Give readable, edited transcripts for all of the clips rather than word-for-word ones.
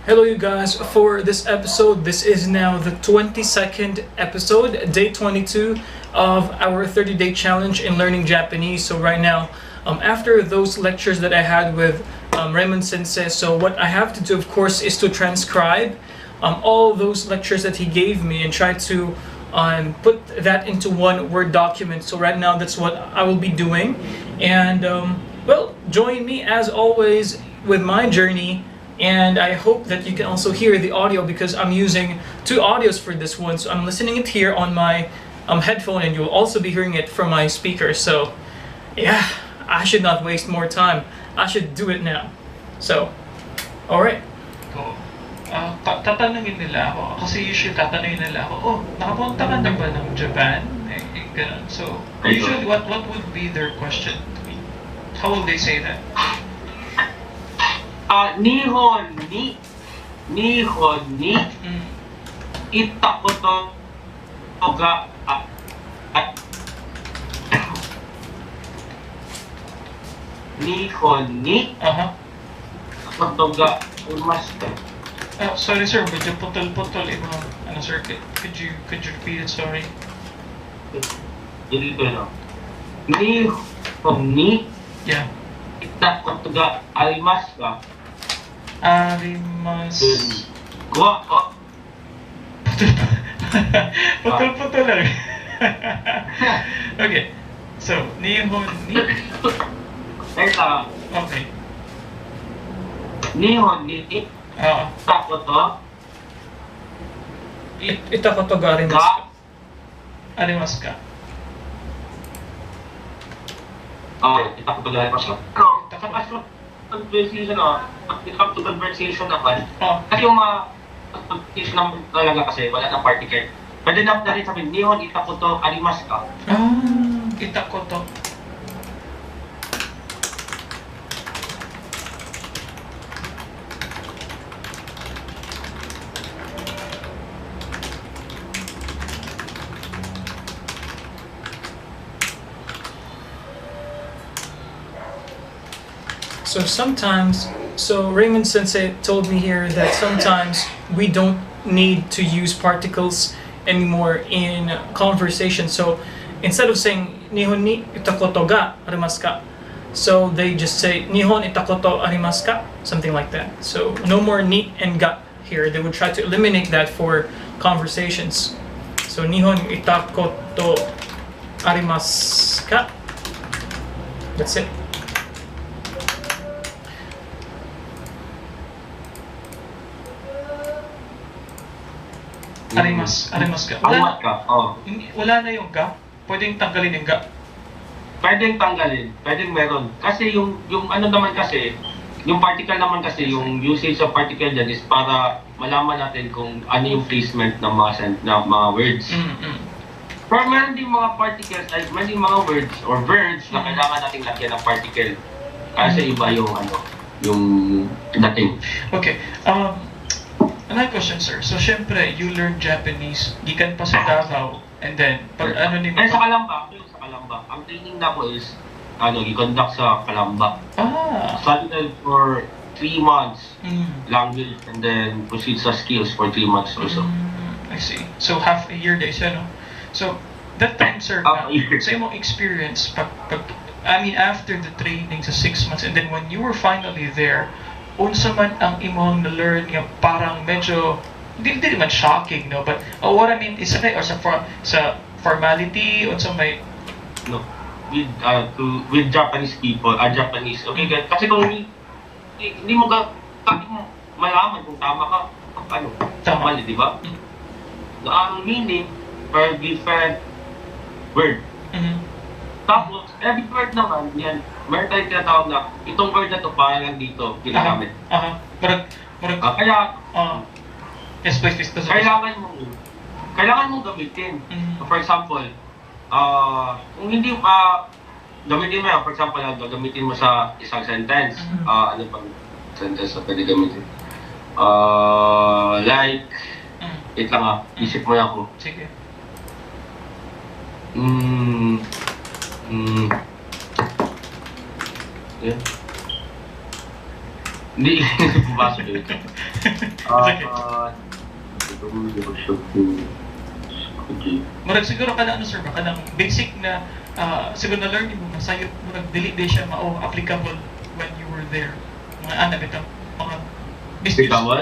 Hello, you guys. For this episode, this is now the 22nd episode, day 22 of our 30-day challenge in learning Japanese. So, right now, after those lectures that I had with Raymund-sensei, so what I have to do, of course, is to transcribe all those lectures that he gave me and try to put that into one Word document. So, right now, that's what I will be doing. And, well, join me as always with my journey. And I hope that you can also hear the audio because I'm using two audios for this one. So I'm listening it here on my headphone, and you'll also be hearing it from my speaker. So yeah, I should not waste more time. I should do it now. So, alright. Ko, tatanungin nila ako. Kasi usually tatanungin nila ako, oh, nakapunta ka na ba ng Japan? Ganun. So, usually what would be their question to me? How will they say that? Nihon ni itakoto ga Nihon ni itakoto ga arimasu. Sorry sir, medyo putol-putol yung sir. Could you repeat it? Sorry. Dito no. Nihon ni Yeah. itakoto ga arimasu ka? Arimasu. Putol-putol lang. Okay. So, Nihon ni... Okay. Nihon ni itakoto Itakoto ga arimasu ka? Arimasu ka. Itakoto ga arimasu ka? Conversation to conversation naman. Kasi yung conversation naman talaga kasi wala ng particle. Pwede na rin sabihin, Nihon itakoto arimasu ka? Itakoto. So Raymond Sensei told me here that sometimes we don't need to use particles anymore in conversation. So instead of saying Nihon ni itakoto ga arimasu ka, so they just say Nihon itakoto arimasu ka, something like that. So no more ni and ga here. They would try to eliminate that for conversations. So Nihon itakoto arimasu ka. That's it. Arimasu ka. Wala na yung ga? Pwedeng tanggalin yung ga? Pwedeng tanggalin, pwedeng meron. Kasi yung ano naman kasi, yung particle naman kasi, yung usage of particle dyan is para malaman natin kung ano yung placement ng mga words. Pero meron din mga particles, meron din mga words or verbs na kailangan natin lagyan ng particle. Kasi iba yung yung dating. Okay. Another question, sir. So, syempre, you learn Japanese, gikan pa sa Davao, and then, pag ano ni... Sa Kalamba. Ang training na ko is, i-conduct sa Kalamba. Studied for 3 months, language, and then proceed sa skills for 3 months also. I see. So, half a year days, no? So, that time, sir, sa imong experience, after the training sa 6 months, and then when you were finally there, unsa man ang imong na-learn nga parang medyo hindi man shocking, no, but what I mean is or sa formality unsa may with Japanese people, Japanese, okay, kasi kung hindi mo malaman kung tama ka tama, di ba? Ang meaning per different word. Tapos, every word naman, yan, meron tayong tinatawag na, itong word na to parang dito, ginagamit. Kaya, yes, please. Kailangan mong gamitin. For example, kung hindi, gamitin mo yan, for example, gamitin mo sa isang sentence. Ano bang sentence na pwede gamitin? Like, wait lang isip mo na ako. Sige. Yeah. Hindi pumasok yun. Murag siguro kada ano sir ba kanang basic na siguro na learning mo sayo murag dili di siya mao applicable when you were there. Mga ana bitaw mga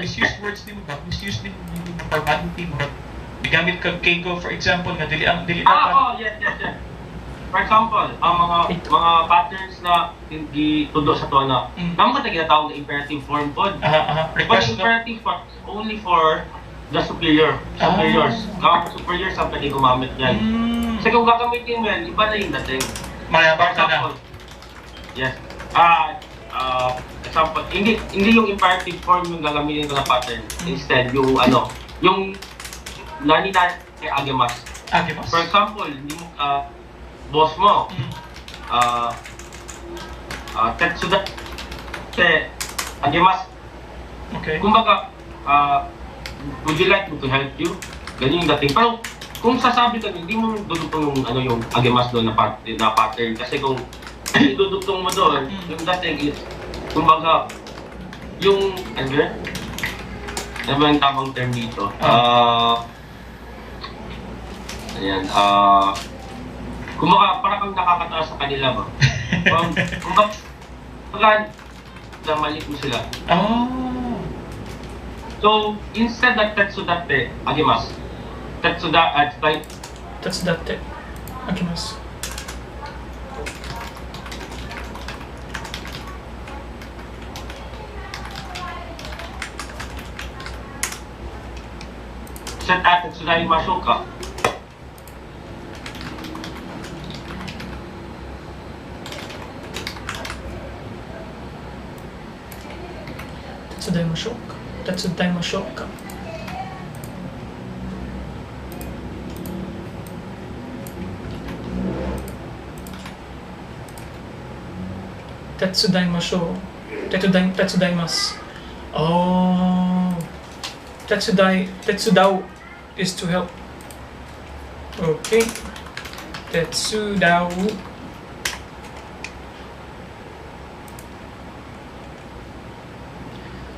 misuse words din mo ba? Misuse din yung formality mo. Bigamit kag kego for example nga dili dapat. Yes. For example, ang mga patterns na hindi tudo sa tuwa na namo ka ginatawag na imperative form pod. Request imperative form only for the superiors. Ang superiors ang pwede gumamit yan. Kasi kung gagamitin mo yan, iba na yung dating. Mayabang ka na. Yes. Example, hindi yung imperative form yung gagamitin ko na pattern. Instead, yung nani na agemas. For example, hindi mo, boss mo, tetsuda, agemas. Okay. Kumbaga, would you like me to help you? Ganyan yung dating. Pero kung sasabi ka, hindi mo dudugtong yung agemas doon na pattern. Kasi kung dudugtong mo doon, yung dating is, kumbaga, yung, ano ba yung tamang term dito? Kumbaga, parang kang nakakataas sa kanila ba? Kumbaga, na maliit mo sila. So, instead of tetsudatte agimasu, tetsudatte agimasu. Tetsudaimashou ka. Tetsudaimashou ka. Tetsudaimasu. Oh. Tetsudao is to help. Okay. Tetsudao.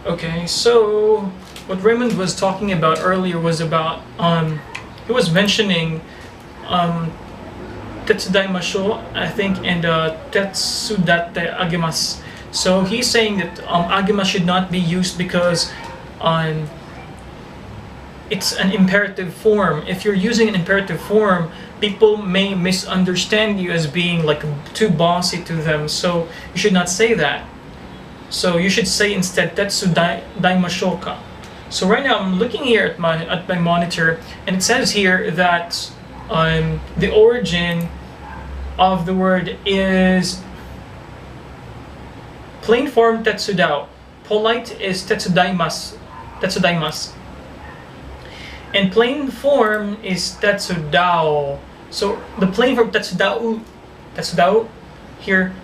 Okay, so what Raymond was talking about earlier was about he was mentioning Tetsudaimasho, I think, and Tetsudatte agemas. So he's saying that agemas should not be used because it's an imperative form. If you're using an imperative form, people may misunderstand you as being like too bossy to them. So you should not say that. So you should say instead Tetsudaimashou ka. So right now I'm looking here at my monitor, and it says here that the origin of the word is plain form Tetsudao. Polite is Tetsudaimasu. And plain form is Tetsudao. So the plain form Tetsudao here,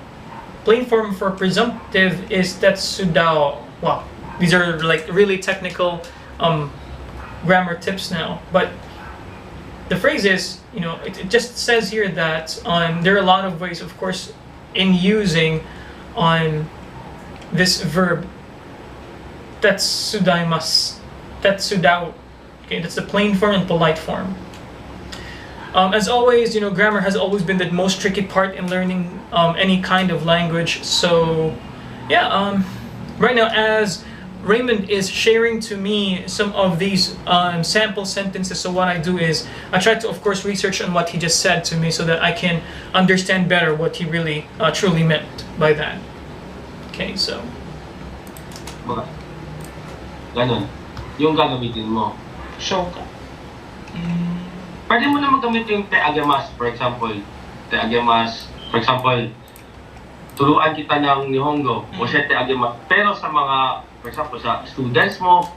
plain form for presumptive is Tetsudao. Wow, these are like really technical grammar tips now. But the phrase is, it just says here that there are a lot of ways, of course, in using this verb Tetsudaimasu, Tetsudao. Okay, that's the plain form and polite form. As always, grammar has always been the most tricky part in learning any kind of language. So, yeah, right now as Raymond is sharing to me some of these sample sentences, so what I do is I try to, of course, research on what he just said to me so that I can understand better what he really truly meant by that. Okay, so. Ganon. Yung gagamitin mo. Show ka. Pwede mo naman gamitin yung te agemas, for example. Te agemas, for example, turuan kita ng Nihongo, o siya te agemas. Pero sa mga, for example, sa students mo,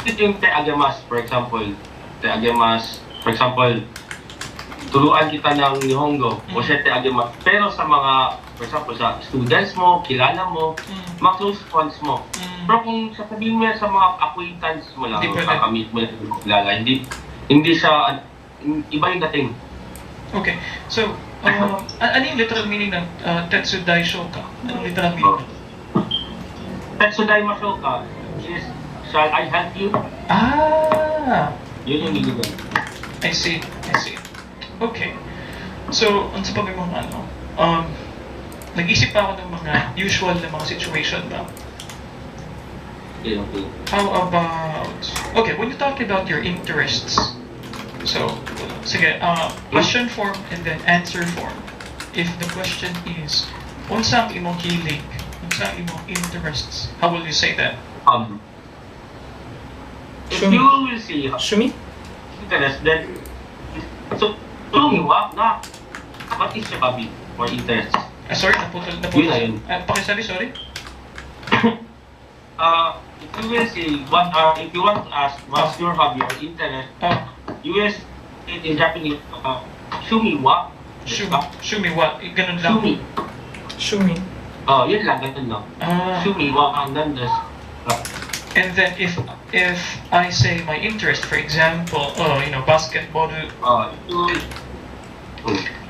ito yung te agemas, for example. Te agemas, for example, turuan kita ng Nihongo, o siya te agemas. Pero sa mga, for example, sa students mo, kilala mo, mga close friends mo. Pero kung sasabihin mo yan sa mga acquaintance mo lang, kakamit mo lang, kilala, hindi siya, iba yung dating. Okay. So, ano yung literal meaning ng Tetsudai Shoka? Anong literal meaning? Tetsudai Masoka is, shall I help you? Ah! Yun yung meaning nun. I see. Okay. So, ano sa mga ano, nag-isip pa ako ng mga usual na mga situation ba? Okay. How about, okay, when you talk about your interests, so, sige, question form and then answer form. If the question is, unsa ang imong hilig, unsa ang imong interests, how will you say that? If you will see Shumi? interest, then so what is your hobby or interest? Sorry, naputol. Yun na yun. Pakisabi, sorry. If you will see if you want to ask what's your hobby or interest, you will say it in Japanese, shumi wa. Shumi what? Ganun lang. Shumi. Yun lang, ganun lang. Shumi wa ang nandas. And then if I say my interest, for example, basketball.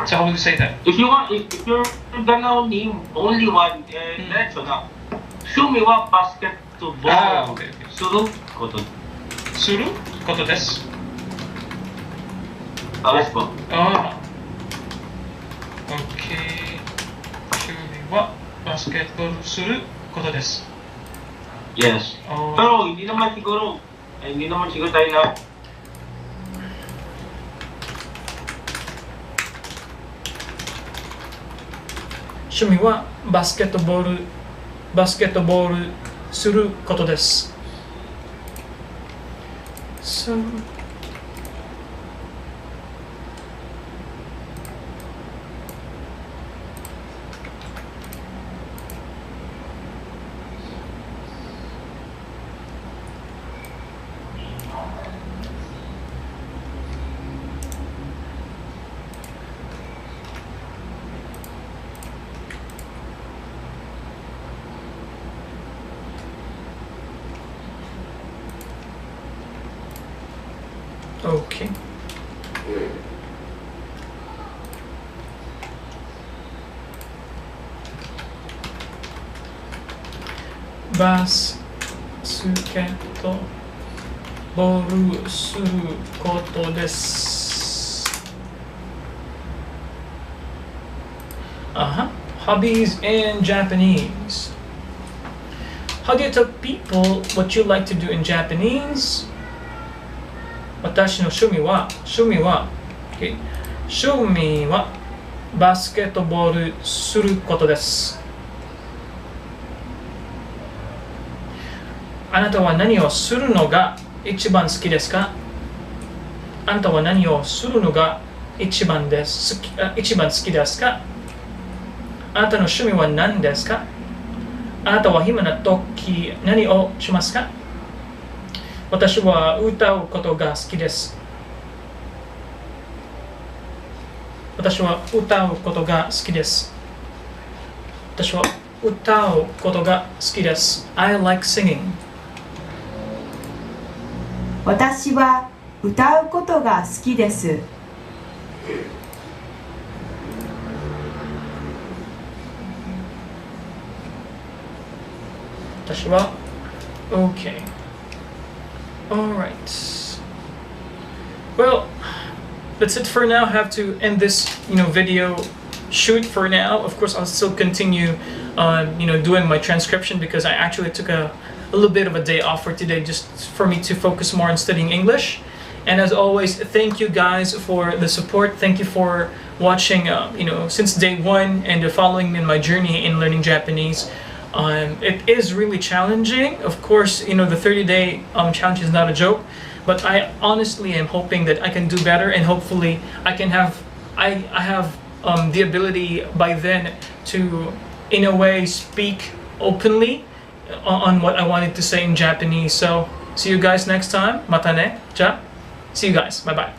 So how will you say that? If you're gonna name only one, diretso na. Shumi wa basketball. Okay. Suru koto. Suru? Koto desu. Yes po. Okay. Shumi wa basketball suru koto desu. Yes. Pero hindi naman siguro tayo lahat. Shumi wa basketball suru koto desu. So, okay. Basketo boru suru koto desu. Hobbies in Japanese. How do you tell people what you like to do in Japanese? 私の趣味は、okay. 趣味はバスケットボールすることです。あなたは何をするのが一番好きですか？あなたは何をするのが一番好きですか？あなたの趣味は何ですか？あなたは暇な時何をしますか？私は歌うことが好きです。私は歌うことが好きです。私は歌うことが好きです。I like singing. 私は歌うことが好きです。私は OK. Alright. Well, that's it for now. I have to end this, video shoot for now. Of course, I'll still continue, doing my transcription because I actually took a little bit of a day off for today just for me to focus more on studying English. And as always, thank you guys for the support. Thank you for watching, since day one and following me in my journey in learning Japanese. It is really challenging. Of course, the 30-day challenge is not a joke, but I honestly am hoping that I can do better, and hopefully I have the ability by then to, in a way, speak openly on what I wanted to say in Japanese. So see you guys next time. Mata ne. Ja. See you guys. Bye bye.